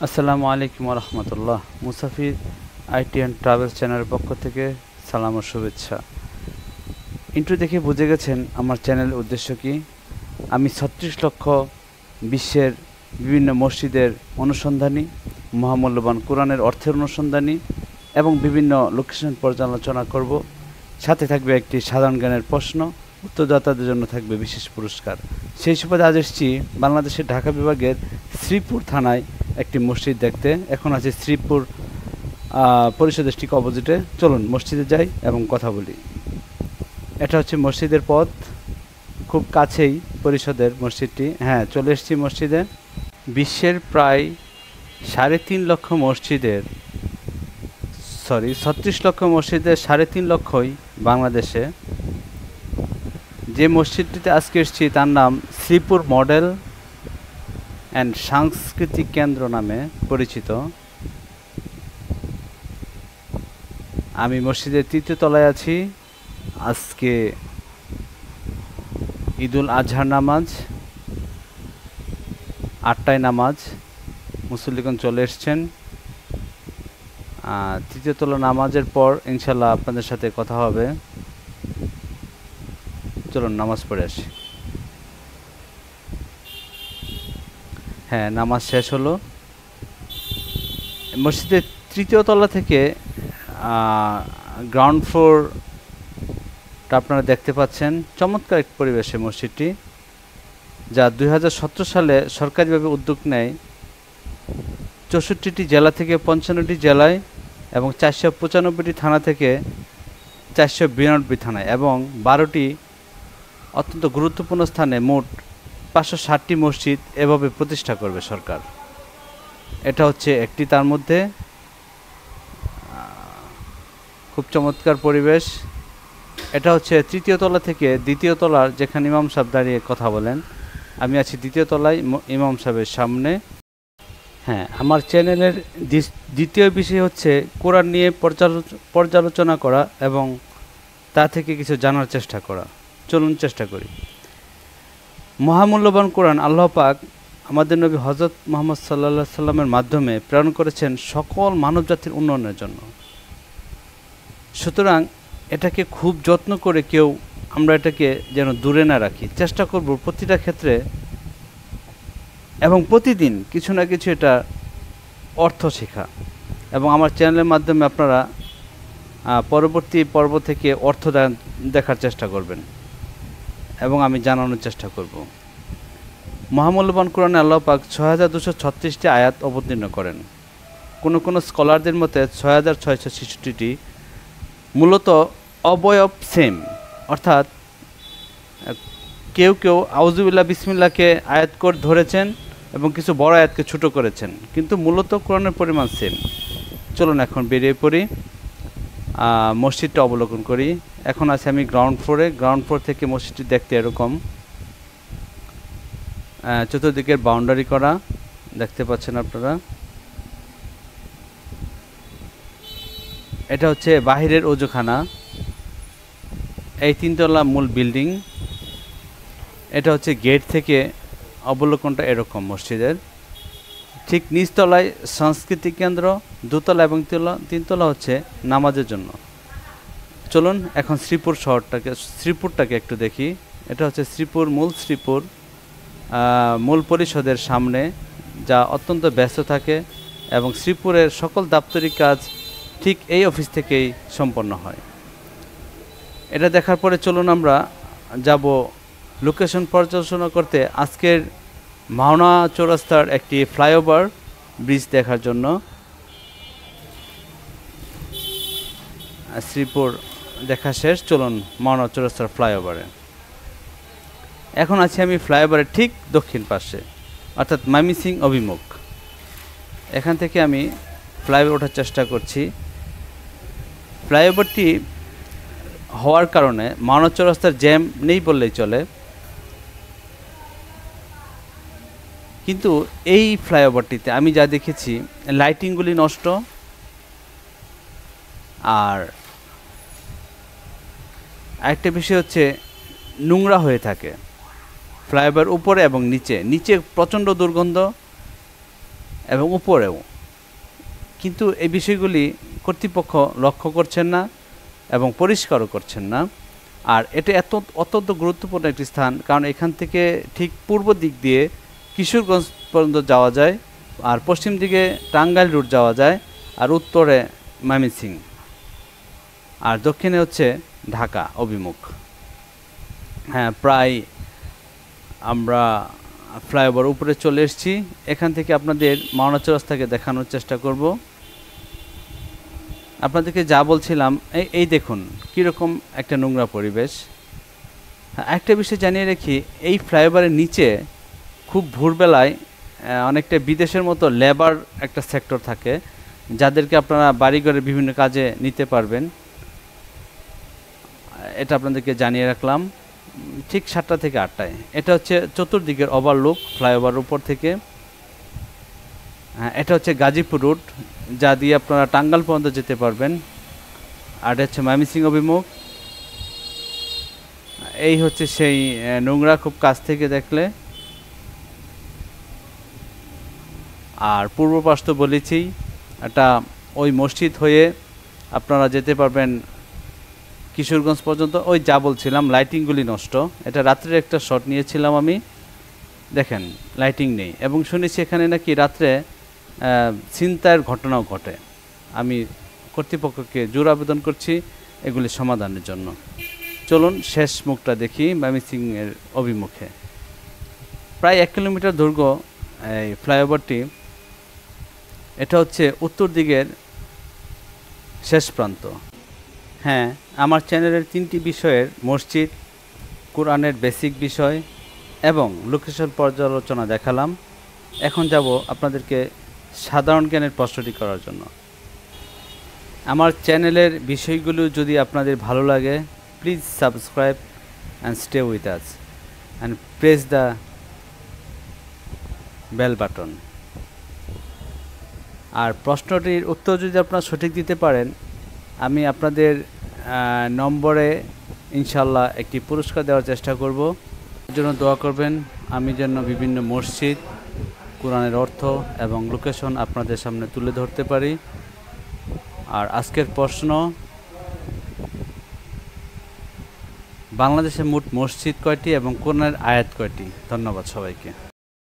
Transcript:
আসসালামু আলাইকুম রহমতুল্লাহ। মুসাফির আইটি অ্যান্ড ট্রাভেলস চ্যানেলের পক্ষ থেকে সালাম ও শুভেচ্ছা। ইন্ট্রো দেখে বুঝে গেছেন আমার চ্যানেলের উদ্দেশ্য কি। আমি ৩৬ লক্ষ বিশ্বের বিভিন্ন মসজিদের অনুসন্ধানী, মহামূল্যবান কোরআনের অর্থের অনুসন্ধানী এবং বিভিন্ন লোকেশন পর্যালোচনা করব। সাথে থাকবে একটি সাধারণ জ্ঞানের প্রশ্ন, উত্তরদাতাদের জন্য থাকবে বিশেষ পুরস্কার। সেই সুবাদে আজ এসেছি বাংলাদেশের ঢাকা বিভাগের শ্রীপুর থানায় একটি মসজিদ দেখতে। এখন আছে শ্রীপুর পরিষদের ঠিক অপোজিটে। চলুন মসজিদে যাই এবং কথা বলি। এটা হচ্ছে মসজিদের পথ, খুব কাছেই পরিষদের মসজিদটি। হ্যাঁ, চলে এসেছি মসজিদে। বিশ্বের প্রায় ৩.৫ লক্ষ মসজিদের ৩৬ লক্ষ মসজিদের ৩.৫ লক্ষই বাংলাদেশে। যে মসজিদটিতে আজকে এসেছি তার নাম শ্রীপুর মডেল অ্যান্ড সাংস্কৃতিক কেন্দ্র নামে পরিচিত। আমি মসজিদের ৩য় তলায় আছি। আজকে ঈদুল আজহার নামাজ, ৮টায় নামাজ, মুসল্লিগণ চলে এসছেন। ৩য় তলা নামাজের পর ইনশাল্লাহ আপনাদের সাথে কথা হবে। চলুন নামাজ পড়ে আসি। হ্যাঁ, নামাজ শেষ হলো। মসজিদের ৩য় তলা থেকে গ্রাউন্ড ফ্লোরটা আপনারা দেখতে পাচ্ছেন। চমৎকার এক পরিবেশে মসজিদটি, যা ২০১৭ সালে সরকারিভাবে উদ্যোগ নেয় ৬৪টি জেলা থেকে ৫৫টি জেলায় এবং ৪৯৫টি থানা থেকে ৪৯২ থানায় এবং ১২টি অত্যন্ত গুরুত্বপূর্ণ স্থানে মোট ৫৬০টি মসজিদ এভাবে প্রতিষ্ঠা করবে সরকার। এটা হচ্ছে একটি তার মধ্যে। খুব চমৎকার পরিবেশ। এটা হচ্ছে ৩য় তলা থেকে ২য় তলার, যেখানে ইমাম সাহেব দাঁড়িয়ে কথা বলেন। আমি আছি ২য় তলায় ইমাম সাহেবের সামনে। হ্যাঁ, আমার চ্যানেলের দ্বিতীয় বিষয় হচ্ছে কোরআন নিয়ে পর্যালোচনা করা এবং তা থেকে কিছু জানার চেষ্টা করা। চলুন চেষ্টা করি। মহামূল্যবান কোরআন আল্লাহ পাক আমাদের নবী হযরত মুহাম্মদ সাল্লাল্লাহু আলাইহি সাল্লামের মাধ্যমে প্রেরণ করেছেন সকল মানবজাতির উন্নয়নের জন্য। সুতরাং এটাকে খুব যত্ন করে আমরা এটাকে যেন দূরে না রাখি, চেষ্টা করব প্রতিটা ক্ষেত্রে এবং প্রতিদিন কিছু না কিছু এটা অর্থ শেখা। এবং আমার চ্যানেলের মাধ্যমে আপনারা পরবর্তী পর্ব থেকে অর্থ দেখার চেষ্টা করবেন এবং আমি জানানোর চেষ্টা করব। মহামূল্যবান কোরআনে আল্লাহ পাক ৬২৩৬টি আয়াত অবতীর্ণ করেন। কোনো স্কলারদের মতে ৬৬৬৬টি মূলত অবয়ব সেম, অর্থাৎ কেউ আউযুবিল্লাহ বিসমিল্লাহকে আয়াত করে ধরেছেন এবং কিছু বড় আয়াতকে ছোটো করেছেন, কিন্তু মূলত কোরআনের পরিমাণ সেম। চলুন এখন বেরিয়ে পড়ি, মসজিদটা অবলোকন করি। এখন আছি আমি গ্রাউন্ড ফ্লোরে। গ্রাউন্ড ফ্লোর থেকে মসজিদটি দেখতে এরকম, চতুর্দিকের বাউন্ডারি করা দেখতে পাচ্ছেন আপনারা। এটা হচ্ছে বাহিরের ওজুখানা, এই ৩ তলা মূল বিল্ডিং। এটা হচ্ছে গেট থেকে অবলোকনটা এরকম মসজিদের। ঠিক নিচতলায় সাংস্কৃতিক কেন্দ্র, ২ তলা এবং ৩ তলা হচ্ছে নামাজের জন্য। চলুন এখন শ্রীপুরটাকে একটু দেখি। এটা হচ্ছে শ্রীপুর মূল পরিষদের সামনে, যা অত্যন্ত ব্যস্ত থাকে এবং শ্রীপুরের সকল দাপ্তরিক কাজ ঠিক এই অফিস থেকেই সম্পন্ন হয়। এটা দেখার পরে চলুন আমরা যাব লোকেশন পর্যালোচনা করতে আজকের মাওনা চৌরাস্তার একটি ফ্লাইওভার ব্রিজ দেখার জন্য। শ্রীপুর দেখা শেষ, চলুন মাওনা চৌরাস্তার ফ্লাইওভারে। এখন আছি আমি ফ্লাইওভারের ঠিক দক্ষিণ পাশে, অর্থাৎ ময়মনসিংহ অভিমুখ। এখান থেকে আমি ফ্লাইওভার ওঠার চেষ্টা করছি। ফ্লাইওভারটি হওয়ার কারণে মাওনা চৌরাস্তার জ্যাম নেই বললেই চলে, কিন্তু এই ফ্লাইওভারটিতে আমি যা দেখেছি লাইটিংগুলি নষ্ট, আর আরেকটা বিষয় হচ্ছে নোংরা হয়ে থাকে ফ্লাইওভার উপরে এবং নিচে প্রচণ্ড দুর্গন্ধ। এবং উপরেও, কিন্তু এই বিষয়গুলি কর্তৃপক্ষ লক্ষ্য করছেন না এবং পরিষ্কারও করছেন না। আর এটা অত্যন্ত গুরুত্বপূর্ণ একটি স্থান, কারণ এখান থেকে ঠিক পূর্ব দিক দিয়ে কিশোরগঞ্জ পর্যন্ত যাওয়া যায়, আর পশ্চিম দিকে টাঙ্গাইল রুট যাওয়া যায়, আর উত্তরে ময়মনসিংহ, আর দক্ষিণে হচ্ছে ঢাকা অভিমুখ। হ্যাঁ, প্রায় আমরা ফ্লাইওভার উপরে চলে এসেছি। এখান থেকে আপনাদের মাওনা চৌরাস্তাকে দেখানোর চেষ্টা করব। আপনাদেরকে যা বলছিলাম, এই দেখুন কীরকম একটা নোংরা পরিবেশ। একটা বিষয় জানিয়ে রাখি, এই ফ্লাইওভারের নিচে খুব ভোরবেলায় অনেকটা বিদেশের মতো লেবার একটা সেক্টর থাকে, যাদেরকে আপনারা বাড়িঘরের বিভিন্ন কাজে নিতে পারবেন। এটা আপনাদেরকে জানিয়ে রাখলাম। ঠিক 7টা থেকে 8টায়। এটা হচ্ছে চতুর্দিকের ওভারলুক ফ্লাইওভার উপর থেকে। এটা হচ্ছে গাজীপুর রুট, যা দিয়ে আপনারা টাঙ্গাইল পর্যন্ত যেতে পারবেন। আর এটা হচ্ছে ময়মনসিংহ অভিমুখ। এই হচ্ছে সেই নোংরা খুব কাছ থেকে দেখলে। আর পূর্ব পাশ তো বলেছি, এটা ওই মসজিদ হয়ে আপনারা যেতে পারবেন কিশোরগঞ্জ পর্যন্ত। ওই যা বলছিলাম, লাইটিংগুলি নষ্ট। এটা রাত্রের একটা শট নিয়েছিলাম আমি, দেখেন লাইটিং নেই। এবং শুনেছি এখানে নাকি রাত্রে ছিনতাইয়ের ঘটনাও ঘটে। আমি কর্তৃপক্ষকে জোর আবেদন করছি এগুলি সমাধানের জন্য। চলুন শেষ মুখটা দেখি ময়মনসিংহের অভিমুখে। প্রায় 1 কিলোমিটার দৈর্ঘ্য এই ফ্লাইওভারটি। এটা হচ্ছে উত্তর দিকের শেষ প্রান্ত। হ্যাঁ, আমার চ্যানেলের 3টি বিষয়ের মসজিদ, কোরআনের বেসিক বিষয় এবং লোকেশন পর্যালোচনা দেখালাম। এখন যাব আপনাদেরকে সাধারণ জ্ঞানের প্রশ্নটি করার জন্য। আমার চ্যানেলের বিষয়গুলো যদি আপনাদের ভালো লাগে, please subscribe and stay with us and press the bell button. আর প্রশ্নটির উত্তর যদি আপনারা সঠিক দিতে পারেন, আমি আপনাদের নম্বরে ইনশাল্লাহ একটি পুরস্কার দেওয়ার চেষ্টা করব। এর জন্য দোয়া করবেন, আমি যেন বিভিন্ন মসজিদ, কোরআনের অর্থ এবং লোকেশন আপনাদের সামনে তুলে ধরতে পারি। আর আজকের প্রশ্ন, বাংলাদেশে মোট মসজিদ কয়টি এবং কোরআনের আয়াত কয়টি? ধন্যবাদ সবাইকে।